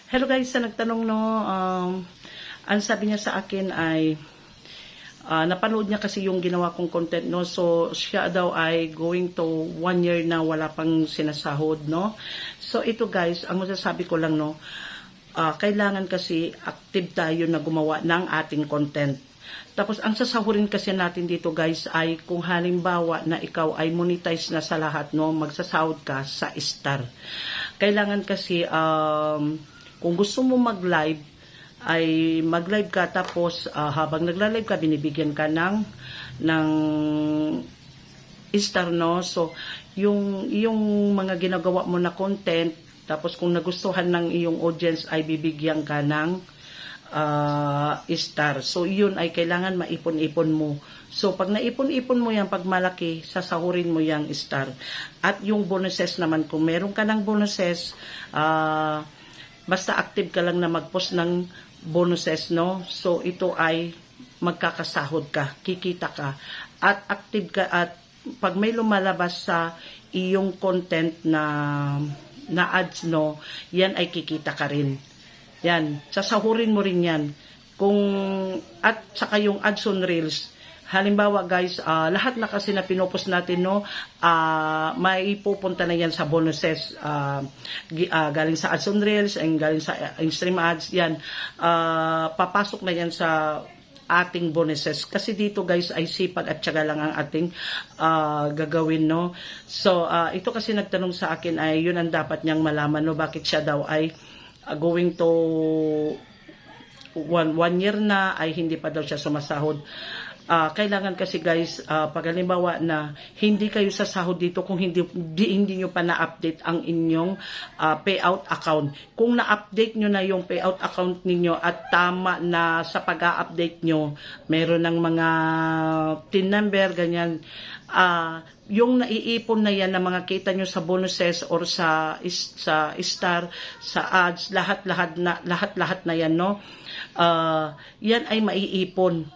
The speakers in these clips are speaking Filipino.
Hello guys, sa nagtanong no, ang sabi niya sa akin ay napanood niya kasi yung ginawa kong content no. So siya daw ay going to 1 year na wala pang sinasahod no. So ito guys, ang masasabi ko lang no, kailangan kasi active tayo na gumawa ng ating content. Tapos ang sasahurin kasi natin dito guys ay kung halimbawa na ikaw ay monetize na sa lahat no, magsasahod ka sa star. Kailangan kasi kung gusto mo mag-live, ay mag-live ka tapos habang nagla-live ka, binibigyan ka ng star, no? So, yung mga ginagawa mo na content, tapos kung nagustuhan ng iyong audience, ay bibigyan ka ng star. So, yun ay kailangan maipon-ipon mo. So, pag naipon-ipon mo yan, pag malaki, sasahurin mo yung star. At yung bonuses naman, kung meron ka ng bonuses, basta active ka lang na mag-post ng bonuses, no? So, ito ay magkakasahod ka, kikita ka. At active ka at pag may lumalabas sa iyong content na ads, no? Yan ay kikita ka rin. Yan, sasahurin mo rin yan. At saka yung ads on reels, halimbawa guys, lahat na kasi na pinupost natin no, may pupunta na yan sa bonuses, galing sa ads on reels, galing sa stream ads, yan, papasok na yan sa ating bonuses. Kasi dito guys ay sipag at tiyaga lang ang ating gagawin no. So ito kasi nagtanong sa akin ay yun ang dapat niyang malaman no, bakit siya daw ay going to 1 year na ay hindi pa daw siya sumasahod. Kailangan kasi guys, pag halimbawa na hindi kayo sasahod dito kung hindi nyo pa na-update ang inyong payout account. Kung na-update nyo na yung payout account ninyo at tama na sa pag-update nyo, meron ng mga TIN number, ganyan, yung naiipon na yan na mga kita nyo sa bonuses or sa star, sa ads, lahat-lahat na yan, no? Yan ay maiipon.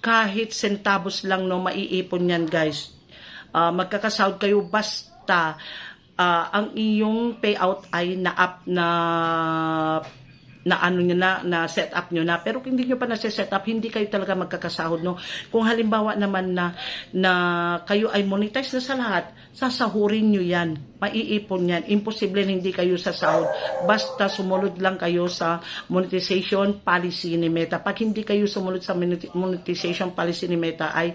Kahit centavos lang no, maiipon yan guys. Magkakasahod kayo basta ang iyong payout ay na-up na ano nyo na set up nyo na. Pero kung hindi nyo pa na-set up, hindi kayo talaga magkakasahod, no? Kung halimbawa naman na kayo ay monetize na sa lahat, sasahurin nyo yan. Maiipon yan. Imposible hindi kayo sasahod. Basta sumunod lang kayo sa monetization policy ni Meta. Pag hindi kayo sumunod sa monetization policy ni Meta, ay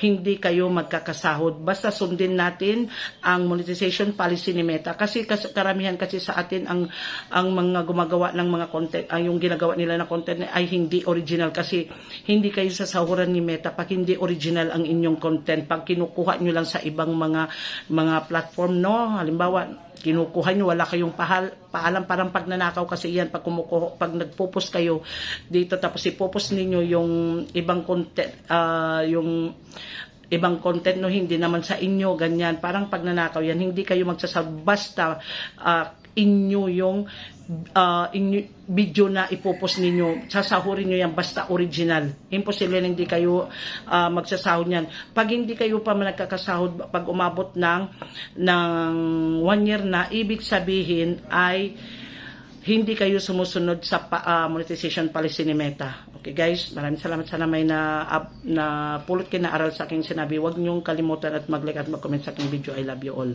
hindi kayo magkakasahod. Basta sundin natin ang monetization policy ni Meta. Kasi karamihan kasi sa atin ang mga gumagawa ng mga content, yung ginagawa nila na content ay hindi original kasi hindi kayo sasahuran ni Meta pag hindi original ang inyong content. Pag kinukuha nyo lang sa ibang mga platform, no? Halimbawa, kinukuha nyo, wala kayong paalam, parang pagnanakaw kasi yan pag nagpo-post kayo dito tapos ipopost ninyo yung ibang content, ibang content no, hindi naman sa inyo, ganyan, parang pagnanakaw yan. Hindi kayo magsasahod basta inyo yung video na ipopost ninyo, sasahurin nyo yan basta original. Imposible na hindi kayo magsasahod yan. Pag hindi kayo pa nagkakasahod, pag umabot ng 1 year na, ibig sabihin ay hindi kayo sumusunod sa monetization policy ni Meta. Okay guys, maraming salamat. Sana may na pulot kayo na aral sa aking sinabi. Huwag niyong kalimutan at mag-like at mag-comment sa aking video. I love you all.